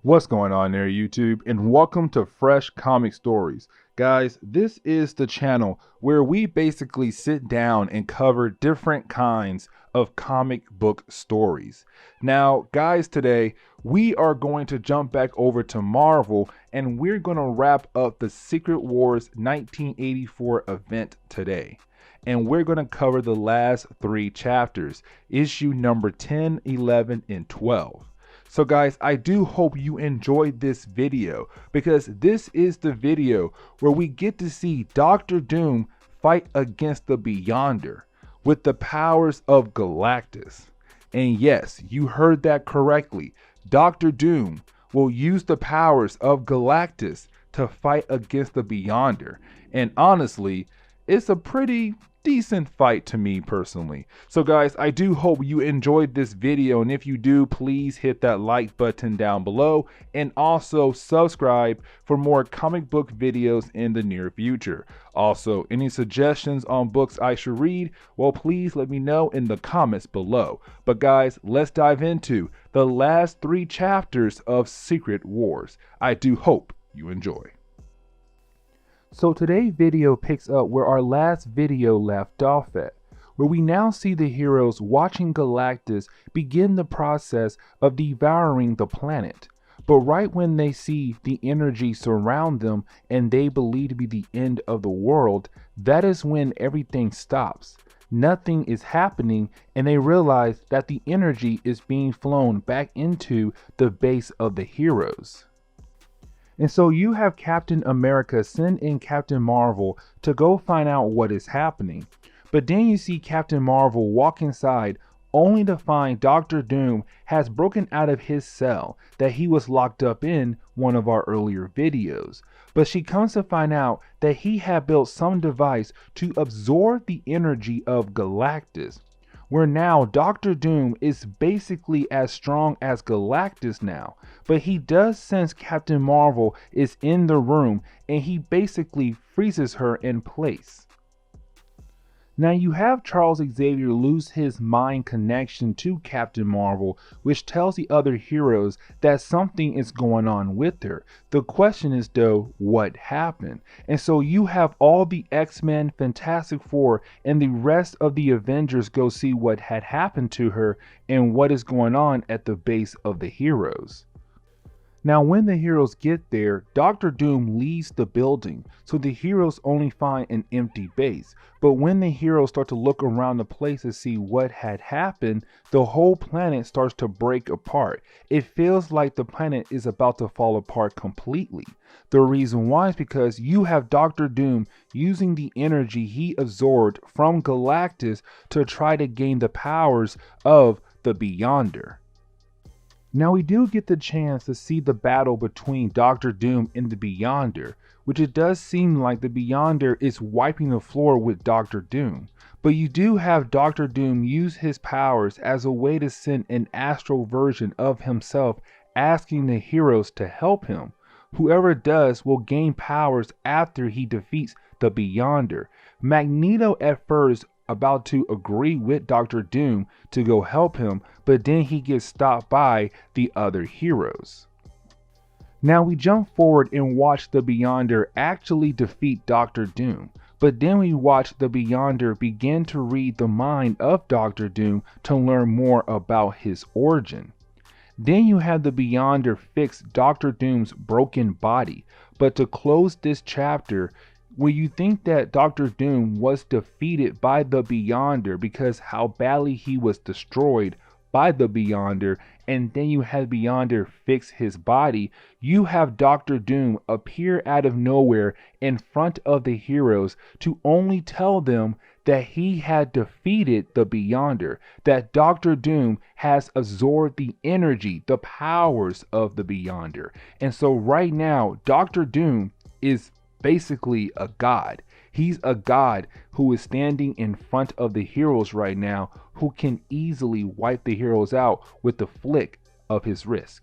What's going on there, YouTube? And welcome to Fresh Comic Stories. Guys, this is the channel where we basically sit down and cover different kinds of comic book stories. Now, guys, today we are going to jump back over to Marvel and we're going to wrap up the Secret Wars 1984 event today. And we're going to cover the last 3 chapters, issue number 10, 11, and 12. So guys, I do hope you enjoyed this video because this is the video where we get to see Dr. Doom fight against the Beyonder with the powers of Galactus. And yes, you heard that correctly. Dr. Doom will use the powers of Galactus to fight against the Beyonder. And honestly, it's a pretty decent fight to me personally. So guys, I do hope you enjoyed this video, and if you do, please hit that like button down below and also subscribe for more comic book videos in the near future. Also, any suggestions on books I should read, well, please let me know in the comments below. But guys, let's dive into the last 3 chapters of Secret Wars. I do hope you enjoy. So today's video picks up where our last video left off at, where we now see the heroes watching Galactus begin the process of devouring the planet. But right when they see the energy surround them and they believe to be the end of the world, that is when everything stops. Nothing is happening and they realize that the energy is being flown back into the base of the heroes. And so you have Captain America send in Captain Marvel to go find out what is happening. But then you see Captain Marvel walk inside only to find Dr. Doom has broken out of his cell that he was locked up in one of our earlier videos. But she comes to find out that he had built some device to absorb the energy of Galactus, where now Dr. Doom is basically as strong as Galactus now, but he does sense Captain Marvel is in the room and he basically freezes her in place. Now you have Charles Xavier lose his mind connection to Captain Marvel, which tells the other heroes that something is going on with her. The question is though, what happened? And so you have all the X-Men, Fantastic Four, and the rest of the Avengers go see what had happened to her and what is going on at the base of the heroes. Now when the heroes get there, Dr. Doom leaves the building, so the heroes only find an empty base. But when the heroes start to look around the place to see what had happened, the whole planet starts to break apart. It feels like the planet is about to fall apart completely. The reason why is because you have Dr. Doom using the energy he absorbed from Galactus to try to gain the powers of the Beyonder. Now we do get the chance to see the battle between Dr. Doom and the Beyonder, which it does seem like the Beyonder is wiping the floor with Dr. Doom. But you do have Dr. Doom use his powers as a way to send an astral version of himself asking the heroes to help him. Whoever does will gain powers after he defeats the Beyonder. Magneto at first about to agree with Dr. Doom to go help him, but then he gets stopped by the other heroes. Now we jump forward and watch the Beyonder actually defeat Dr. Doom, but then we watch the Beyonder begin to read the mind of Dr. Doom to learn more about his origin. Then you have the Beyonder fix Dr. Doom's broken body, but to close this chapter, will you think that Dr. Doom was defeated by the Beyonder because how badly he was destroyed by the Beyonder, and then you have Beyonder fix his body? You have Dr. Doom appear out of nowhere in front of the heroes to only tell them that he had defeated the Beyonder, that Dr. Doom has absorbed the energy, the powers of the Beyonder. And so right now, Dr. Doom is basically a god. He's a god who is standing in front of the heroes right now, who can easily wipe the heroes out with the flick of his wrist.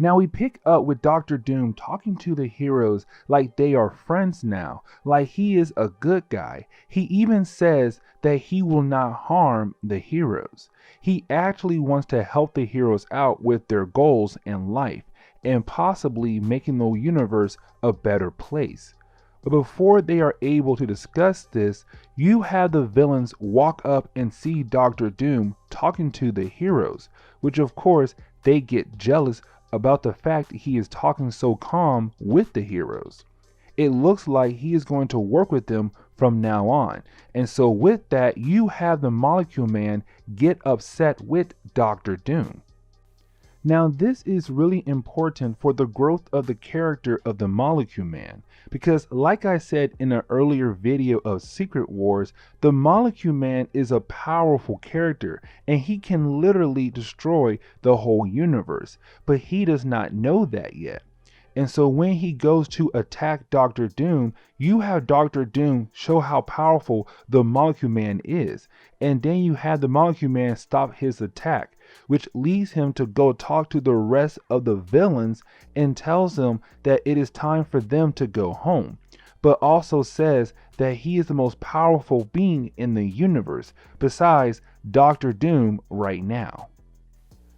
Now we pick up with Dr. Doom talking to the heroes like they are friends now, like he is a good guy. He even says that he will not harm the heroes. He actually wants to help the heroes out with their goals in life and possibly making the universe a better place. But before they are able to discuss this, you have the villains walk up and see Dr. Doom talking to the heroes, which of course they get jealous about the fact that he is talking so calm with the heroes. It looks like he is going to work with them from now on. And so with that, you have the Molecule Man get upset with Dr. Doom. Now this is really important for the growth of the character of the Molecule Man, because like I said in an earlier video of Secret Wars, the Molecule Man is a powerful character and he can literally destroy the whole universe, but he does not know that yet. And so when he goes to attack Dr. Doom, you have Dr. Doom show how powerful the Molecule Man is. And then you have the Molecule Man stop his attack, which leads him to go talk to the rest of the villains and tells them that it is time for them to go home, but also says that he is the most powerful being in the universe besides Dr. Doom right now.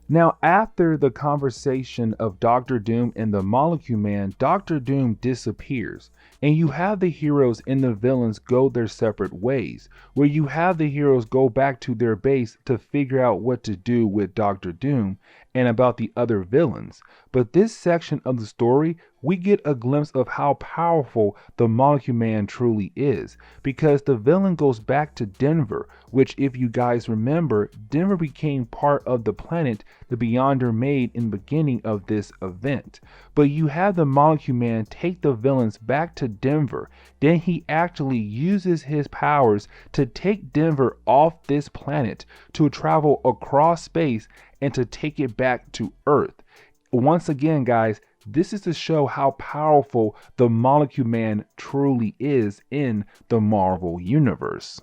Now, after the conversation of Dr. Doom and the Molecule Man, Dr. Doom disappears, and you have the heroes and the villains go their separate ways, where you have the heroes go back to their base to figure out what to do with Dr. Doom and about the other villains. But this section of the story, we get a glimpse of how powerful the Molecule Man truly is, because the villain goes back to Denver, which, if you guys remember, Denver became part of the planet the Beyonder made in the beginning of this event. But you have the Molecule Man take the villains back to Denver. Then he actually uses his powers to take Denver off this planet, to travel across space and to take it back to Earth. Once again, guys, this is to show how powerful the Molecule Man truly is in the Marvel Universe.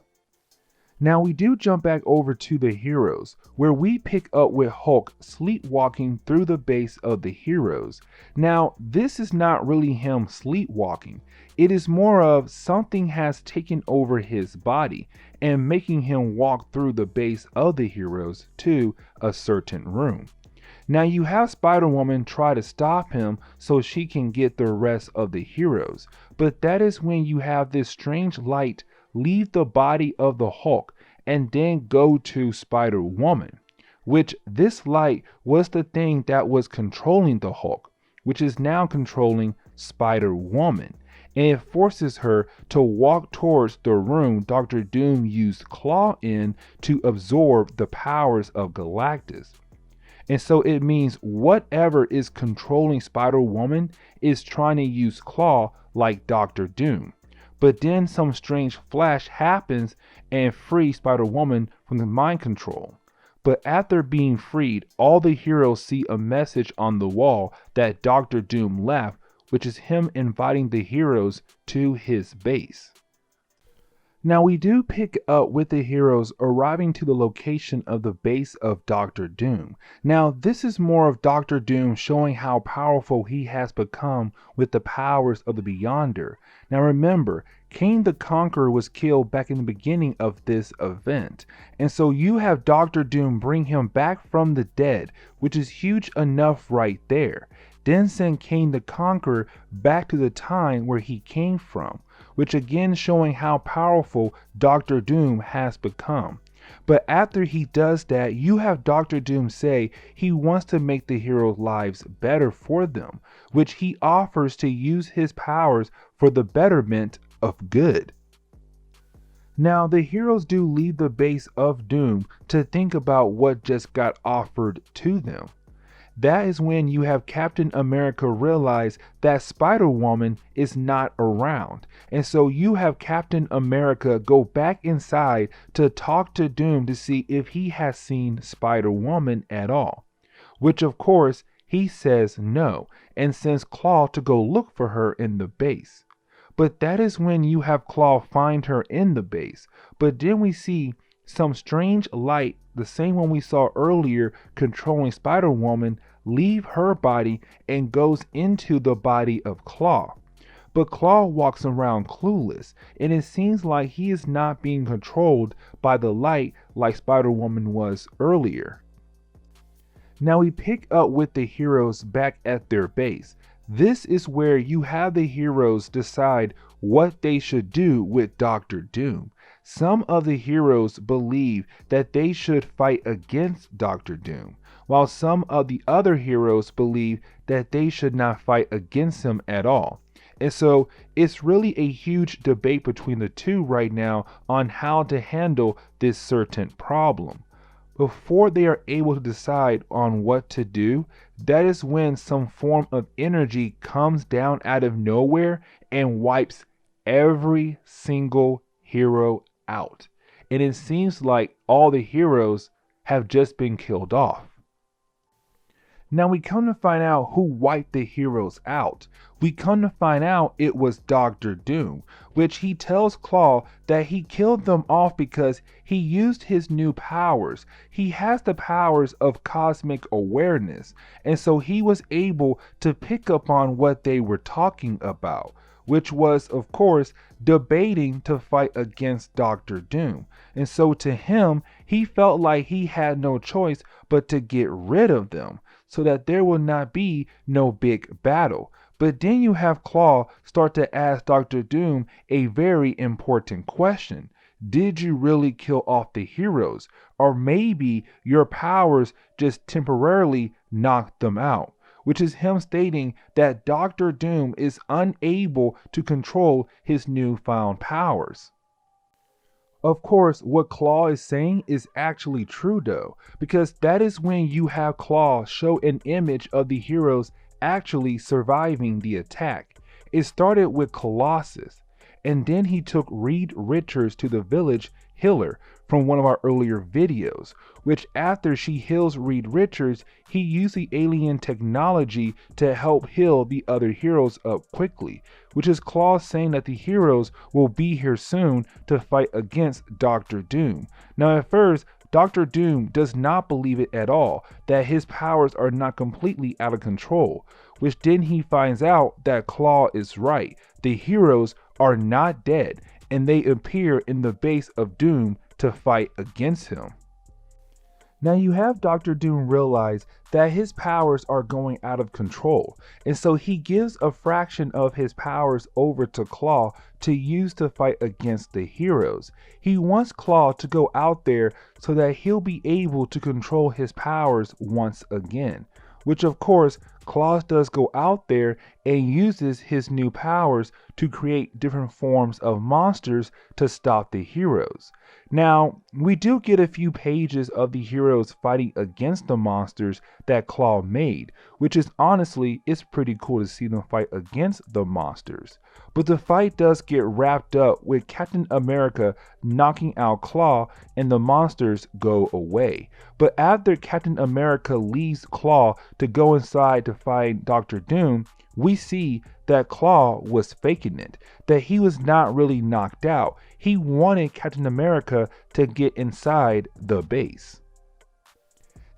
Now we do jump back over to the heroes, where we pick up with Hulk sleepwalking through the base of the heroes. Now this is not really him sleepwalking. It is more of something has taken over his body and making him walk through the base of the heroes to a certain room. Now you have Spider-Woman try to stop him so she can get the rest of the heroes, but that is when you have this strange light leave the body of the Hulk and then go to Spider-Woman, which this light was the thing that was controlling the Hulk, which is now controlling Spider-Woman, and it forces her to walk towards the room Dr. Doom used Claw in to absorb the powers of Galactus. And so it means whatever is controlling Spider-Woman is trying to use Claw like Dr. Doom. But then some strange flash happens and frees Spider-Woman from the mind control. But after being freed, all the heroes see a message on the wall that Dr. Doom left, which is him inviting the heroes to his base. Now we do pick up with the heroes arriving to the location of the base of Dr. Doom. Now this is more of Dr. Doom showing how powerful he has become with the powers of the Beyonder. Now remember, Kang the Conqueror was killed back in the beginning of this event, and so you have Dr. Doom bring him back from the dead, which is huge enough right there. Then send Kang the Conqueror back to the time where he came from, which again showing how powerful Dr. Doom has become. But after he does that, you have Dr. Doom say he wants to make the heroes' lives better for them, which he offers to use his powers for the betterment of good. Now the heroes do leave the base of Doom to think about what just got offered to them. That is when you have Captain America realize that Spider-Woman is not around. And so you have Captain America go back inside to talk to Doom to see if he has seen Spider-Woman at all. Which of course he says no and sends Claw to go look for her in the base. But that is when you have Claw find her in the base. But then we see some strange light, the same one we saw earlier controlling Spider-Woman, leave her body and goes into the body of Claw. But Claw walks around clueless, and it seems like he is not being controlled by the light like Spider-Woman was earlier. Now we pick up with the heroes back at their base. This is where you have the heroes decide what they should do with Dr. Doom. Some of the heroes believe that they should fight against Dr. Doom, while some of the other heroes believe that they should not fight against him at all. And so it's really a huge debate between the two right now on how to handle this certain problem. Before they are able to decide on what to do, that is when some form of energy comes down out of nowhere and wipes every single hero out. And it seems like all the heroes have just been killed off. Now we come to find out who wiped the heroes out. We come to find out it was Dr. Doom, which he tells Claw that he killed them off because he used his new powers. He has the powers of cosmic awareness, and so he was able to pick up on what they were talking about, which was, of course, debating to fight against Dr. Doom. And so to him, he felt like he had no choice but to get rid of them, so that there will not be no big battle. But then you have Claw start to ask Dr. Doom a very important question. Did you really kill off the heroes? Or maybe your powers just temporarily knocked them out? Which is him stating that Dr. Doom is unable to control his newfound powers. Of course, what Claw is saying is actually true though, because that is when you have Claw show an image of the heroes actually surviving the attack. It started with Colossus, and then he took Reed Richards to the village healer from one of our earlier videos, which after she heals Reed Richards, he used the alien technology to help heal the other heroes up quickly, which is Claw saying that the heroes will be here soon to fight against Dr. Doom. Now at first, Dr. Doom does not believe it at all, that his powers are not completely out of control, which then he finds out that Claw is right. The heroes are not dead, and they appear in the base of Doom to fight against him. Now you have Dr. Doom realize that his powers are going out of control, and so he gives a fraction of his powers over to Claw to use to fight against the heroes. He wants Claw to go out there so that he'll be able to control his powers once again, which of course Claw does go out there and uses his new powers to create different forms of monsters to stop the heroes. Now, we do get a few pages of the heroes fighting against the monsters that Claw made, which is honestly, it's pretty cool to see them fight against the monsters. But the fight does get wrapped up with Captain America knocking out Claw and the monsters go away. But after Captain America leaves Claw to go inside to find Dr. Doom, we see that Claw was faking it, that he was not really knocked out. He wanted Captain America to get inside the base.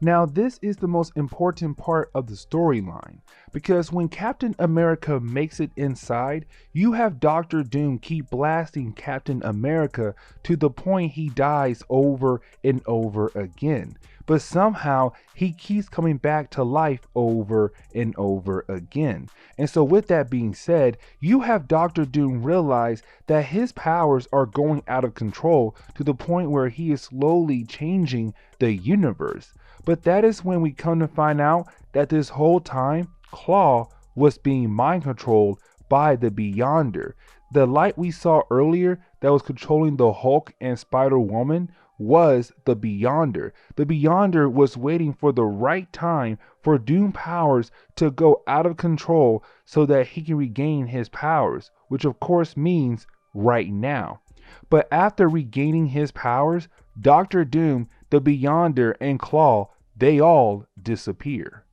Now, this is the most important part of the storyline, because when Captain America makes it inside, you have Dr. Doom keep blasting Captain America to the point he dies over and over again. But somehow he keeps coming back to life over and over again. And so with that being said, you have Dr. Doom realize that his powers are going out of control to the point where he is slowly changing the universe. But that is when we come to find out that this whole time, Claw was being mind controlled by the Beyonder. The light we saw earlier that was controlling the Hulk and Spider-Woman was the Beyonder. The Beyonder was waiting for the right time for Doom powers to go out of control so that he can regain his powers, which of course means right now. But after regaining his powers, Dr. Doom, the Beyonder, and Claw, they all disappear.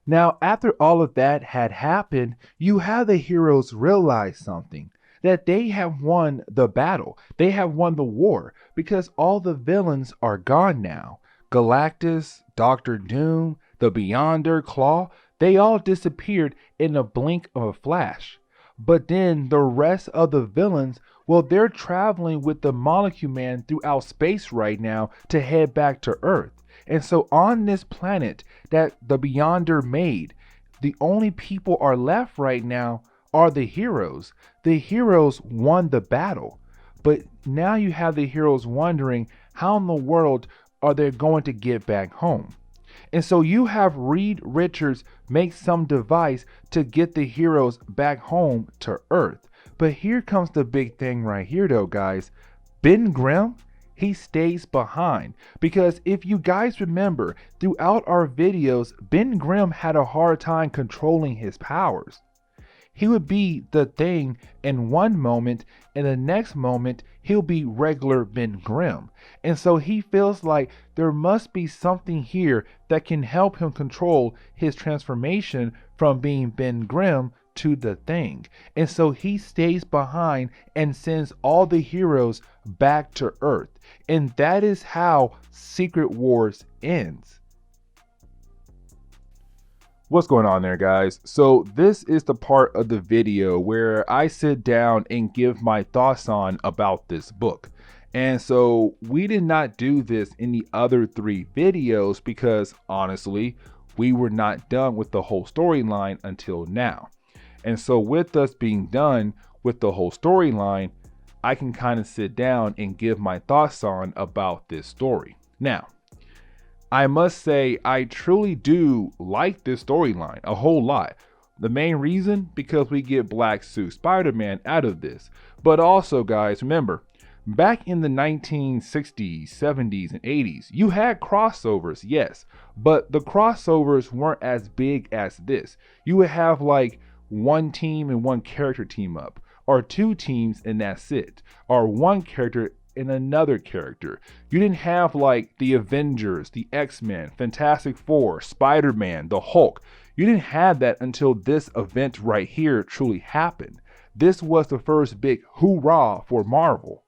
Now, after all of that had happened, you have the heroes realize something, that they have won the battle. They have won the war because all the villains are gone now. Galactus, Dr. Doom, the Beyonder, Claw, they all disappeared in a blink of a flash. But then the rest of the villains, well, they're traveling with the Molecule Man throughout space right now to head back to Earth. And so on this planet that the Beyonder made, the only people are left right now are the heroes. The heroes won the battle. But now you have the heroes wondering how in the world are they going to get back home. And so you have Reed Richards make some device to get the heroes back home to Earth. But here comes the big thing right here though, guys. Ben Grimm, he stays behind, because if you guys remember, throughout our videos, Ben Grimm had a hard time controlling his powers. He would be the Thing in one moment, and the next moment he'll be regular Ben Grimm. And so he feels like there must be something here that can help him control his transformation from being Ben Grimm to the Thing. And so he stays behind and sends all the heroes back to Earth. And that is how Secret Wars ends. What's going on there, guys? So this is the part of the video where I sit down and give my thoughts on about this book. And so we did not do this in the other 3 videos because honestly, we were not done with the whole storyline until now. And so with us being done with the whole storyline, I can kind of sit down and give my thoughts on about this story. Now, I must say I truly do like this storyline a whole lot. The main reason, because we get Black Suit Spider-Man out of this. But also, guys, remember, back in the 1960s, 70s, and 80s, you had crossovers, yes, but the crossovers weren't as big as this. You would have like one team and one character team up, or 2 teams and that's it, or one character and another character. You didn't have like the Avengers, the X-Men, Fantastic Four, Spider-Man, the Hulk. You didn't have that until this event right here truly happened. This was the first big hoorah for Marvel.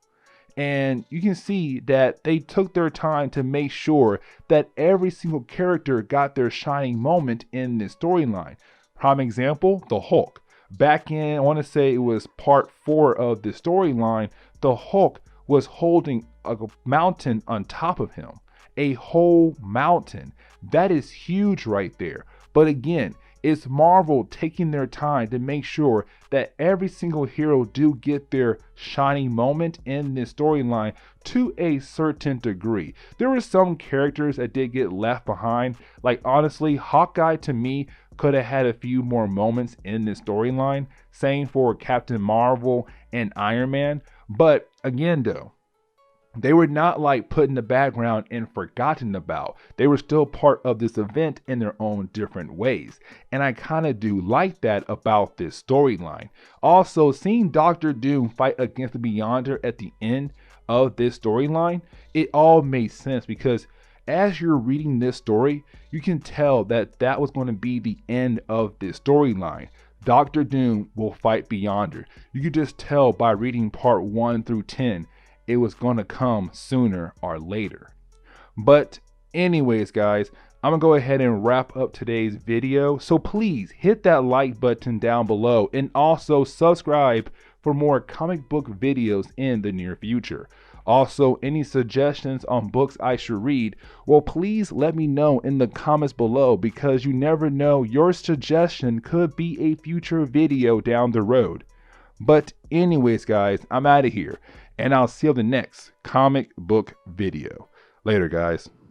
And you can see that they took their time to make sure that every single character got their shining moment in this storyline. Prime example, the Hulk. Back in, I want to say it was part 4 of the storyline, the Hulk was holding a mountain on top of him. A whole mountain. That is huge right there. But again, it's Marvel taking their time to make sure that every single hero do get their shining moment in this storyline to a certain degree. There were some characters that did get left behind. Like honestly, Hawkeye to me could have had a few more moments in this storyline. Same for Captain Marvel and Iron Man. But again though, they were not like put in the background and forgotten about. They were still part of this event in their own different ways. And I kind of do like that about this storyline. Also, seeing Dr. Doom fight against the Beyonder at the end of this storyline, it all made sense because as you're reading this story, you can tell that that was going to be the end of this storyline. Dr. Doom will fight Beyonder. You could just tell by reading part 1 through 10, it was going to come sooner or later. But anyways, guys, I'm going to go ahead and wrap up today's video. So please hit that like button down below and also subscribe for more comic book videos in the near future. Also, any suggestions on books I should read, well, please let me know in the comments below because you never know, your suggestion could be a future video down the road. But anyways, guys, I'm out of here and I'll see you in the next comic book video. Later, guys.